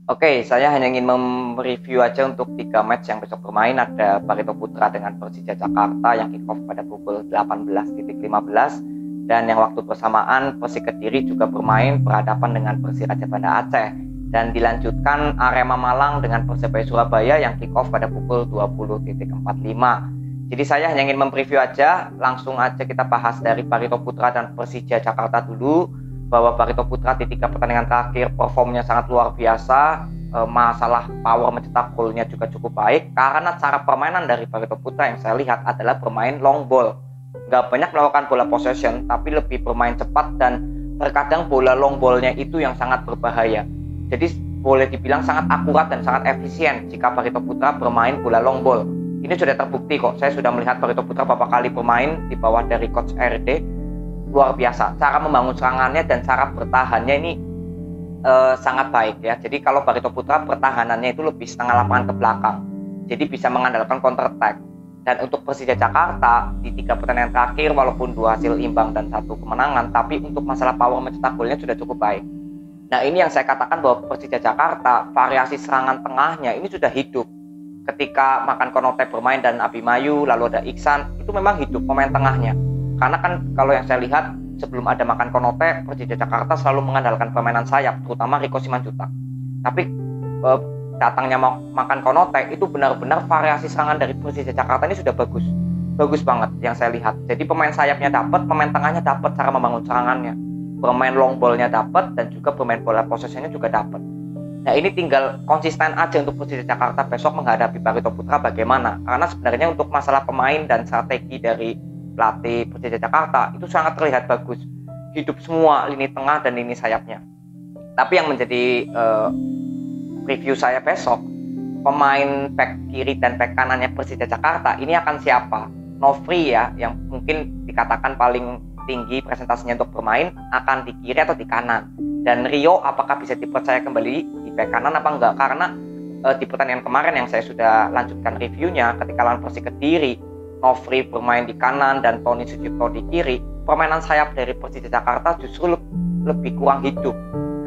Oke, saya hanya ingin mereview aja untuk 3 match yang besok bermain. Ada Barito Putra dengan Persija Jakarta yang kick off pada pukul 18.15, dan yang waktu bersamaan Persik Kediri juga bermain berhadapan dengan Persiraja Banda Aceh, dan dilanjutkan Arema Malang dengan Persebaya Surabaya yang kick off pada pukul 20.45. Jadi saya hanya ingin mempreview aja, langsung aja kita bahas dari Barito Putra dan Persija Jakarta dulu. Bahwa Barito Putra di 3 pertandingan terakhir performnya sangat luar biasa. Masalah power mencetak golnya juga cukup baik, karena cara permainan dari Barito Putra yang saya lihat adalah bermain long ball, nggak banyak melakukan bola possession, tapi lebih bermain cepat, dan terkadang bola long ballnya itu yang sangat berbahaya. Jadi boleh dibilang sangat akurat dan sangat efisien jika Barito Putra bermain bola long ball. Ini sudah terbukti kok, saya sudah melihat Barito Putra beberapa kali bermain di bawah dari Coach RD. Luar biasa cara membangun serangannya dan cara bertahannya ini sangat baik ya. Jadi kalau Barito Putra pertahanannya itu lebih setengah lapangan ke belakang, jadi bisa mengandalkan counter attack. Dan untuk Persija Jakarta di 3 pertandingan terakhir, walaupun 2 hasil imbang dan 1 kemenangan, tapi untuk masalah power mencetak golnya sudah cukup baik. Nah, ini yang saya katakan bahwa Persija Jakarta variasi serangan tengahnya ini sudah hidup. Ketika Makan Konote bermain dan Abimayu, lalu ada Iksan, itu memang hidup pemain tengahnya. Karena kan kalau yang saya lihat sebelum ada Makan Konote, Persija Jakarta selalu mengandalkan permainan sayap, terutama Riko Simanjuntak. Tapi datangnya Makan Konote itu benar-benar variasi serangan dari Persija Jakarta ini sudah bagus banget yang saya lihat. Jadi pemain sayapnya dapat, pemain tengahnya dapat cara membangun serangannya, bermain long ballnya dapat, dan juga bermain bola possessionnya juga dapat. Nah, ini tinggal konsisten aja untuk Persija Jakarta besok menghadapi Barito Putra bagaimana. Karena sebenarnya untuk masalah pemain dan strategi dari pelatih Persija Jakarta itu sangat terlihat bagus, hidup semua lini tengah dan lini sayapnya. Tapi yang menjadi preview saya besok, pemain back kiri dan back kanannya Persija Jakarta ini akan siapa? Novri ya, yang mungkin dikatakan paling tinggi presentasinya untuk bermain, akan di kiri atau di kanan. Dan Rio apakah bisa dipercaya kembali di back kanan apa enggak? Karena di pertandingan kemarin yang saya sudah lanjutkan reviewnya, ketika lawan Persik Kediri, Novri bermain di kanan dan Tony Sucipto di kiri, permainan sayap dari Persija Jakarta justru lebih kurang hidup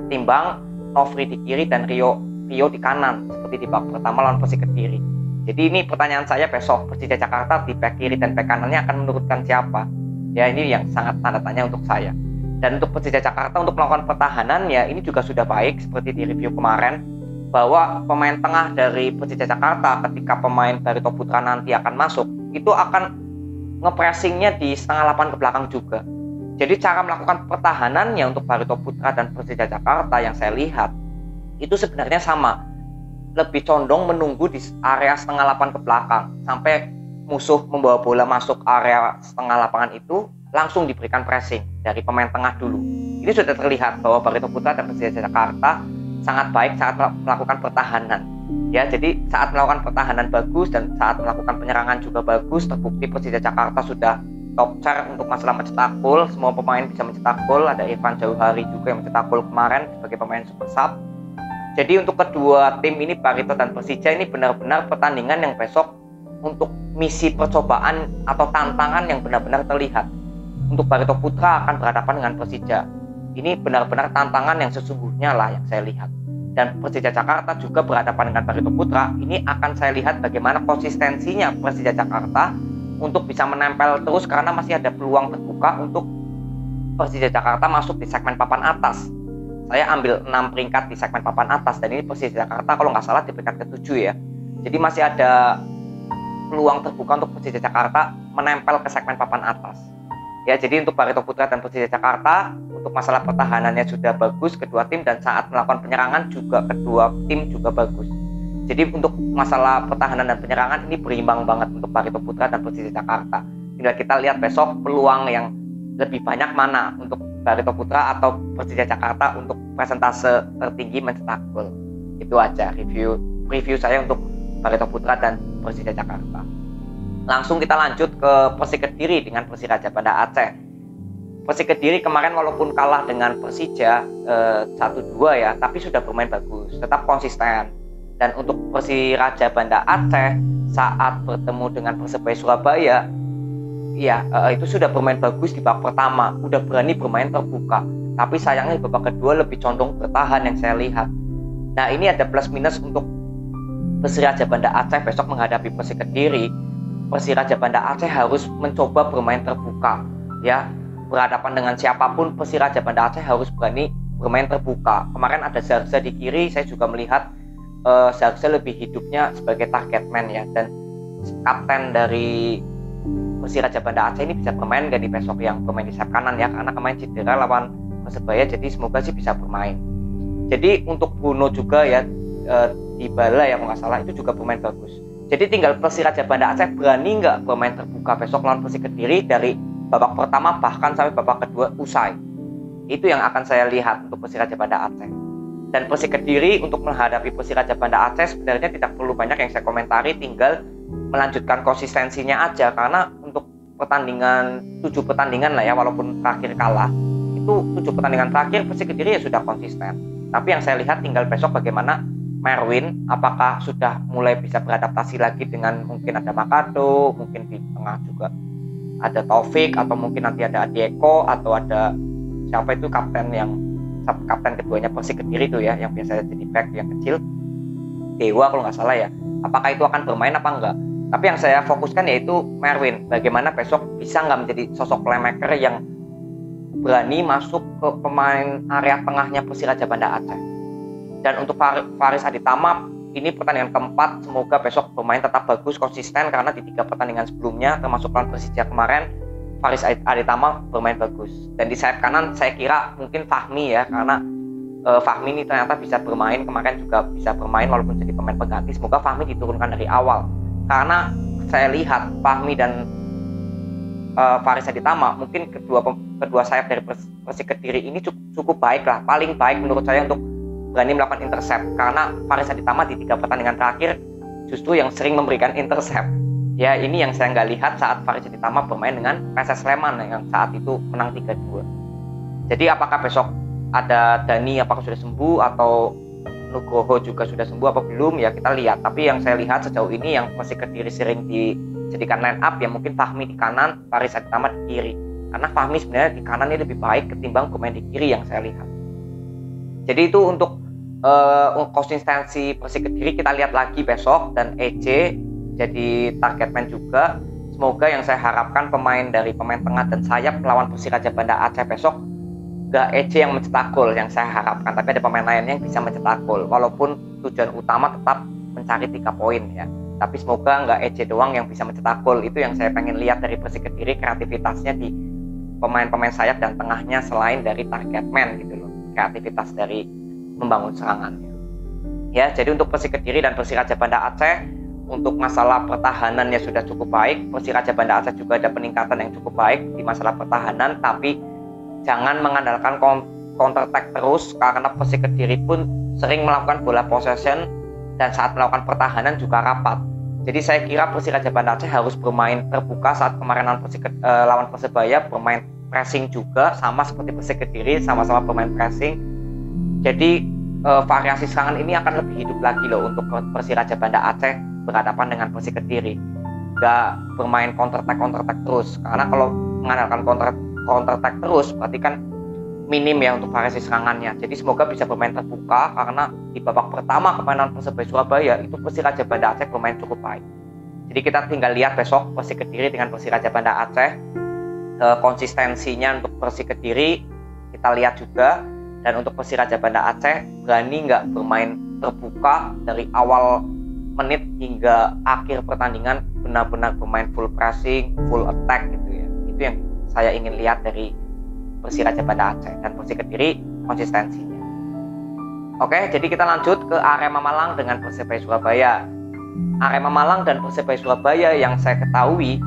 ketimbang Novri di kiri dan Rio di kanan seperti di babak pertama lawan Persik Kediri. Jadi ini pertanyaan saya besok, Persija Jakarta di back kiri dan back kanannya akan menurunkan siapa? Ya, ini yang sangat tanda tanya untuk saya. Dan untuk Persija Jakarta untuk melakukan pertahanannya ini juga sudah baik seperti di review kemarin, bahwa pemain tengah dari Persija Jakarta ketika pemain Barito Putra nanti akan masuk itu akan ngepressingnya di setengah lapangan ke belakang juga. Jadi cara melakukan pertahanannya untuk Barito Putra dan Persija Jakarta yang saya lihat itu sebenarnya sama, lebih condong menunggu di area setengah lapangan ke belakang sampai musuh membawa bola masuk area setengah lapangan itu, langsung diberikan pressing dari pemain tengah dulu. Ini sudah terlihat bahwa Barito Putra dan Persija Jakarta sangat baik saat melakukan pertahanan. Ya, jadi saat melakukan pertahanan bagus dan saat melakukan penyerangan juga bagus. Terbukti Persija Jakarta sudah top tier untuk masalah mencetak gol. Semua pemain bisa mencetak gol. Ada Irfan Jauhari juga yang mencetak gol kemarin sebagai pemain super sub. Jadi untuk kedua tim ini, Barito dan Persija, ini benar-benar pertandingan yang besok untuk misi percobaan atau tantangan yang benar-benar terlihat. Untuk Barito Putra akan berhadapan dengan Persija. Ini benar-benar tantangan yang sesungguhnya lah yang saya lihat. Dan Persija Jakarta juga berhadapan dengan Barito Putra. Ini akan saya lihat bagaimana konsistensinya Persija Jakarta untuk bisa menempel terus, karena masih ada peluang terbuka untuk Persija Jakarta masuk di segmen papan atas. Saya ambil 6 peringkat di segmen papan atas, dan ini Persija Jakarta kalau nggak salah di peringkat ke-7 ya. Jadi masih ada peluang terbuka untuk Persija Jakarta menempel ke segmen papan atas. Ya, jadi untuk Barito Putra dan Persija Jakarta untuk masalah pertahanannya sudah bagus kedua tim, dan saat melakukan penyerangan juga kedua tim juga bagus. Jadi untuk masalah pertahanan dan penyerangan ini berimbang banget untuk Barito Putra dan Persija Jakarta. Tinggal kita lihat besok peluang yang lebih banyak mana untuk Barito Putra atau Persija Jakarta untuk persentase tertinggi mencetak gol. Itu aja review saya untuk Barito Putra dan Persija Jakarta. Langsung kita lanjut ke Persik Kediri dengan Persiraja Banda Aceh. Persik Kediri kemarin walaupun kalah dengan Persija 1-2 ya, tapi sudah bermain bagus, tetap konsisten. Dan untuk Persiraja Banda Aceh saat bertemu dengan Persebaya Surabaya, ya itu sudah bermain bagus di babak pertama, udah berani bermain terbuka. Tapi sayangnya di babak kedua lebih condong bertahan yang saya lihat. Nah, ini ada plus minus untuk Persiraja Banda Aceh besok menghadapi Persik Kediri. Persiraja Banda Aceh harus mencoba bermain terbuka, ya. Berhadapan dengan siapapun, Persiraja Banda Aceh harus berani bermain terbuka. Kemarin ada Zarza di kiri, saya juga melihat Zarza lebih hidupnya sebagai target man, ya. Dan kapten dari Persiraja Banda Aceh ini bisa bermain nggak di besok yang bermain di sayap kanan, ya, karena kemarin cedera lawan Persebaya, jadi semoga sih bisa bermain. Jadi untuk Bruno juga, ya, Dybala ya kalau nggak salah, itu juga bermain bagus. Jadi tinggal Persiraja Banda Aceh berani nggak bermain terbuka besok lawan Persik Kediri dari babak pertama bahkan sampai babak kedua usai. Itu yang akan saya lihat untuk Persiraja Banda Aceh. Dan Persik Kediri untuk menghadapi Persiraja Banda Aceh sebenarnya tidak perlu banyak yang saya komentari, tinggal melanjutkan konsistensinya aja, karena untuk pertandingan 7 pertandingan lah, ya, walaupun terakhir kalah, itu 7 pertandingan terakhir Persik Kediri ya sudah konsisten. Tapi yang saya lihat tinggal besok bagaimana Merwin, apakah sudah mulai bisa beradaptasi lagi dengan mungkin ada Makado, mungkin di tengah juga ada Taufik, atau mungkin nanti ada Adieko, atau ada siapa itu kapten keduanya Persik Kediri itu, ya, yang biasa jadi back yang kecil, Dewa kalau nggak salah, ya. Apakah itu akan bermain apa enggak? Tapi yang saya fokuskan yaitu Merwin, bagaimana besok bisa nggak menjadi sosok playmaker yang berani masuk ke pemain area tengahnya Persiraja Banda Aceh. Dan untuk Faris Aditama, ini pertandingan keempat, semoga besok bermain tetap bagus, konsisten, karena di 3 pertandingan sebelumnya termasuk lawan Persija kemarin Faris Aditama bermain bagus. Dan di sayap kanan saya kira mungkin Fahmi, ya, karena Fahmi ini ternyata bisa bermain, kemarin juga bisa bermain walaupun jadi pemain pengganti. Semoga Fahmi diturunkan dari awal, karena saya lihat Fahmi dan Faris Aditama, mungkin kedua sayap dari Persik Kediri ini cukup baik lah, paling baik menurut saya untuk berani melakukan intercept, karena Faris Aditama di 3 pertandingan terakhir justru yang sering memberikan intercept. Ya, ini yang saya nggak lihat saat Faris Aditama bermain dengan PSS Sleman yang saat itu menang 3-2. Jadi apakah besok ada Dani, apakah sudah sembuh, atau Nugroho juga sudah sembuh apa belum, ya kita lihat. Tapi yang saya lihat sejauh ini yang Persik Kediri sering dijadikan line up, ya mungkin Fahmi di kanan, Faris Aditama di kiri. Karena Fahmi sebenarnya di kanan ini lebih baik ketimbang bermain di kiri yang saya lihat. Jadi itu untuk konsistensi Persik Kediri, kita lihat lagi besok. Dan EJ jadi target man juga. Semoga yang saya harapkan pemain tengah dan sayap melawan Persiraja Banda Aceh besok gak EJ yang mencetak gol yang saya harapkan, tapi ada pemain lainnya yang bisa mencetak gol, walaupun tujuan utama tetap mencari 3 poin, ya. Tapi semoga nggak EJ doang yang bisa mencetak gol. Itu yang saya pengen lihat dari Persik Kediri, kreativitasnya di pemain-pemain sayap dan tengahnya selain dari target man gitu loh, kreativitas dari membangun serangannya. Ya, jadi untuk Persik Kediri dan Persiraja Banda Aceh, untuk masalah pertahanannya sudah cukup baik. Persiraja Banda Aceh juga ada peningkatan yang cukup baik di masalah pertahanan, tapi jangan mengandalkan counter attack terus, karena Persik Kediri pun sering melakukan bola possession dan saat melakukan pertahanan juga rapat. Jadi saya kira Persiraja Banda Aceh harus bermain terbuka saat kemarin lawan Persebaya, bermain pressing juga sama seperti Persik Kediri, sama-sama bermain pressing. Jadi variasi serangan ini akan lebih hidup lagi loh untuk Persiraja Banda Aceh berhadapan dengan Persik Kediri. Gak bermain counter attack terus, karena kalau mengandalkan counter attack terus berarti kan minim ya untuk variasi serangannya. Jadi semoga bisa bermain terbuka, karena di babak pertama kemarin Persebaya Surabaya itu Persiraja Banda Aceh bermain cukup baik. Jadi kita tinggal lihat besok Persik Kediri dengan Persiraja Banda Aceh, konsistensinya untuk Persik Kediri kita lihat juga. Dan untuk Persiraja Banda Aceh berani nggak bermain terbuka dari awal menit hingga akhir pertandingan, benar-benar bermain full pressing, full attack gitu ya. Itu yang saya ingin lihat dari Persiraja Banda Aceh. Dan Persik Kediri konsistensinya. Oke, jadi kita lanjut ke Arema Malang dengan Persebaya Surabaya. Arema Malang dan Persebaya Surabaya yang saya ketahui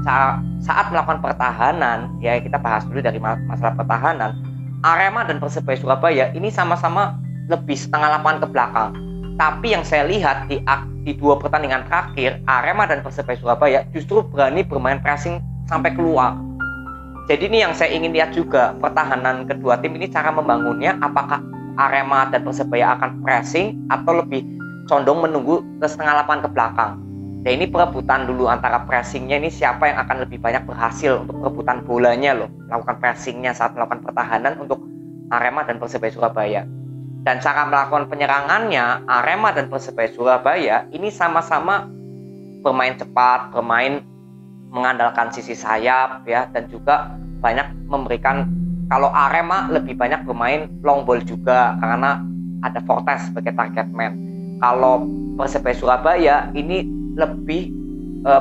saat melakukan pertahanan, ya kita bahas dulu dari masalah pertahanan. Arema dan Persebaya Surabaya ini sama-sama lebih setengah lapangan ke belakang. Tapi yang saya lihat di 2 pertandingan terakhir, Arema dan Persebaya Surabaya justru berani bermain pressing sampai keluar. Jadi ini yang saya ingin lihat juga, pertahanan kedua tim ini cara membangunnya, apakah Arema dan Persebaya akan pressing atau lebih condong menunggu ke setengah lapangan ke belakang. Nah ini perebutan dulu antara pressingnya, ini siapa yang akan lebih banyak berhasil untuk perebutan bolanya loh, melakukan pressingnya saat melakukan pertahanan untuk Arema dan Persebaya Surabaya. Dan cara melakukan penyerangannya, Arema dan Persebaya Surabaya ini sama-sama bermain cepat, bermain mengandalkan sisi sayap ya, dan juga banyak memberikan, kalau Arema lebih banyak bermain long ball juga karena ada Fortes sebagai target man. Kalau Persebaya Surabaya ini lebih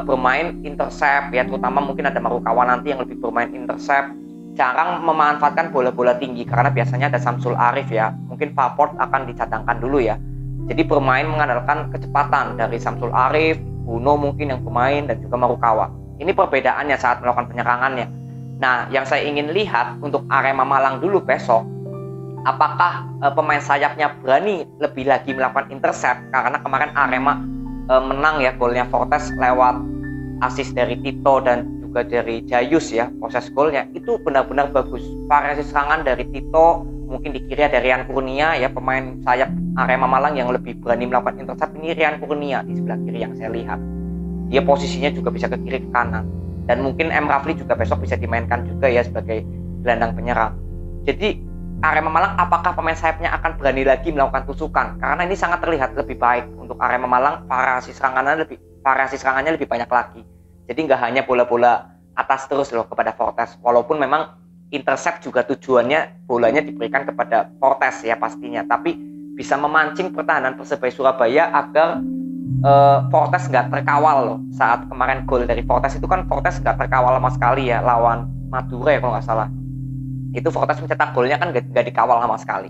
bermain intercept ya, terutama mungkin ada Marukawa nanti yang lebih bermain intercept, jarang memanfaatkan bola-bola tinggi karena biasanya ada Samsul Arif ya, mungkin Faport akan dicadangkan dulu ya. Jadi bermain mengandalkan kecepatan dari Samsul Arif, Buno mungkin yang bermain, dan juga Marukawa. Ini perbedaannya saat melakukan penyerangannya. Nah, yang saya ingin lihat untuk Arema Malang dulu besok, apakah pemain sayapnya berani lebih lagi melakukan intercept, karena kemarin Arema menang ya, golnya Fortes lewat asis dari Tito dan juga dari Jayus ya, proses golnya itu benar-benar bagus. Variasi serangan dari Tito, mungkin di kiri ada Rian Kurnia ya, pemain sayap Arema Malang yang lebih berani melakukan intercept. Ini Rian Kurnia di sebelah kiri yang saya lihat, dia posisinya juga bisa ke kiri ke kanan, dan mungkin M. Rafli juga besok bisa dimainkan juga ya sebagai gelandang penyerang. Jadi Arema Malang, apakah pemain sayapnya akan berani lagi melakukan tusukan? Karena ini sangat terlihat lebih baik untuk Arema Malang, variasi serangannya lebih banyak lagi. Jadi nggak hanya bola-bola atas terus loh kepada Fortes, walaupun memang intercept juga tujuannya bolanya diberikan kepada Fortes ya pastinya, tapi bisa memancing pertahanan Persebaya Surabaya agar Fortes nggak terkawal loh. Saat kemarin gol dari Fortes itu kan Fortes nggak terkawal sama sekali ya, lawan Madura ya kalau nggak salah. Itu Fortes mencetak golnya kan nggak dikawal sama sekali.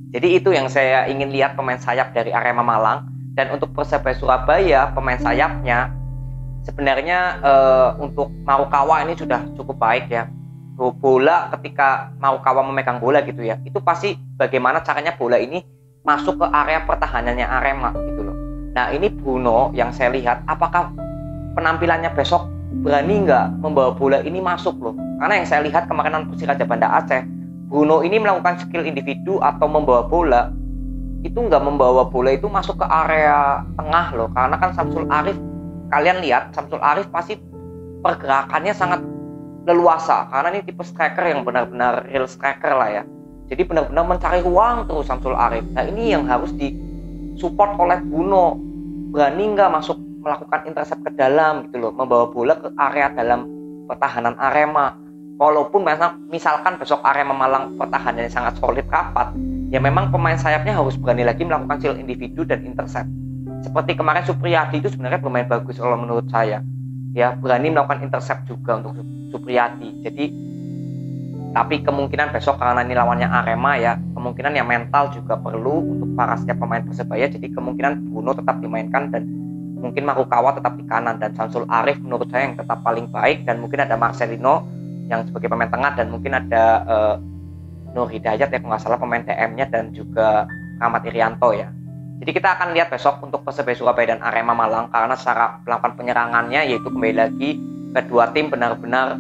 Jadi itu yang saya ingin lihat pemain sayap dari Arema Malang. Dan untuk Persebaya Surabaya, pemain sayapnya sebenarnya untuk Marukawa ini sudah cukup baik ya. Bola ketika Marukawa memegang bola gitu ya, itu pasti bagaimana caranya bola ini masuk ke area pertahanannya Arema gitu loh. Nah ini Bruno yang saya lihat, apakah penampilannya besok berani nggak membawa bola ini masuk loh. Karena yang saya lihat kemarin Persiraja Banda Aceh, Bruno ini melakukan skill individu atau membawa bola, itu nggak membawa bola itu masuk ke area tengah loh. Karena kan Samsul Arif, kalian lihat Samsul Arif pasti pergerakannya sangat leluasa, karena ini tipe striker yang benar-benar real striker lah ya. Jadi benar-benar mencari ruang terus Samsul Arif. Nah ini yang harus disupport oleh Bruno, berani nggak masuk melakukan intercept ke dalam gitu loh, membawa bola ke area dalam pertahanan Arema. Walaupun misalkan besok Arema Malang pertahanannya sangat solid rapat, ya memang pemain sayapnya harus berani lagi melakukan skill individu dan intercept. Seperti kemarin Supriyadi itu sebenarnya bermain bagus kalau menurut saya. Ya, berani melakukan intercept juga untuk Supriyadi. Jadi tapi kemungkinan besok karena ini lawannya Arema ya, kemungkinan yang mental juga perlu untuk para setiap pemain Persebaya. Jadi kemungkinan Bruno tetap dimainkan dan mungkin Marukawa tetap di kanan, dan Samsul Arif menurut saya yang tetap paling baik, dan mungkin ada Marcelino yang sebagai pemain tengah, dan mungkin ada Nur Hidayat ya kalau nggak salah pemain DM-nya, dan juga Ahmad Irianto ya. Jadi kita akan lihat besok untuk Persebaya Surabaya dan Arema Malang, karena secara melakukan penyerangannya yaitu kembali lagi kedua tim benar-benar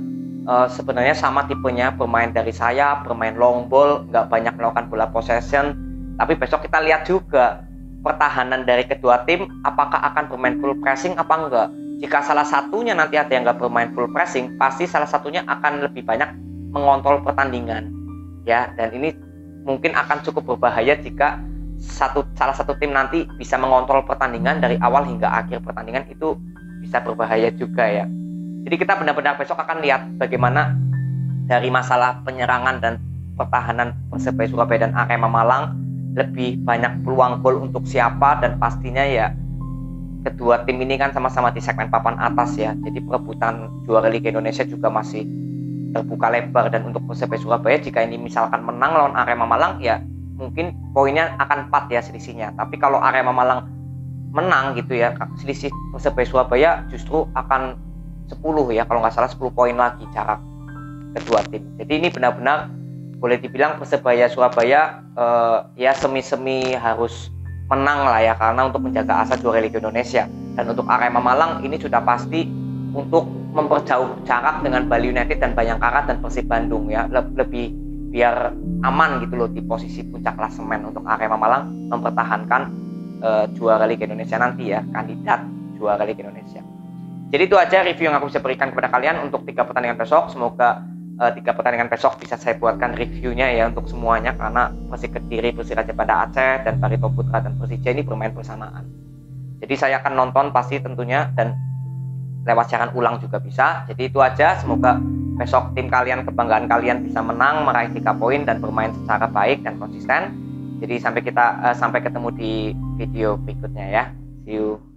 sebenarnya sama tipenya, bermain dari sayap, bermain long ball, nggak banyak melakukan bola possession. Tapi besok kita lihat juga pertahanan dari kedua tim apakah akan bermain full pressing apa enggak. Jika salah satunya nanti ada yang nggak bermain full pressing, pasti salah satunya akan lebih banyak mengontrol pertandingan ya, dan ini mungkin akan cukup berbahaya jika salah satu tim nanti bisa mengontrol pertandingan dari awal hingga akhir pertandingan, itu bisa berbahaya juga ya. Jadi kita benar-benar besok akan lihat bagaimana dari masalah penyerangan dan pertahanan Persebaya Surabaya dan Arema Malang lebih banyak peluang gol untuk siapa, dan pastinya ya kedua tim ini kan sama-sama di segmen papan atas ya. Jadi perebutan juara Liga Indonesia juga masih terbuka lebar, dan untuk Persebaya Surabaya jika ini misalkan menang lawan Arema Malang ya mungkin poinnya akan 4 ya selisihnya. Tapi kalau Arema Malang menang gitu ya, selisih Persebaya Surabaya justru akan 10 ya, kalau nggak salah 10 poin lagi jarak kedua tim. Jadi ini benar-benar boleh dibilang Persebaya Surabaya ya semi-semi harus menang lah ya, karena untuk menjaga asa juara Liga Indonesia. Dan untuk Arema Malang ini sudah pasti untuk memperjauh jarak dengan Bali United dan Bayangkara dan Persib Bandung ya, lebih biar aman gitu loh di posisi puncak klasemen untuk Arema Malang mempertahankan juara Liga Indonesia nanti ya, kandidat juara Liga Indonesia. Jadi itu aja review yang aku bisa berikan kepada kalian untuk 3 pertandingan besok. Semoga 3 pertandingan besok bisa saya buatkan reviewnya ya untuk semuanya, karena Persik Kediri, Persiraja Banda Aceh, dan Barito Putra dan Persija ini bermain bersamaan. Jadi saya akan nonton pasti tentunya, dan lewat siaran ulang juga bisa. Jadi itu aja, semoga besok tim kalian, kebanggaan kalian bisa menang, meraih 3 poin dan bermain secara baik dan konsisten. Jadi sampai ketemu di video berikutnya ya. See you.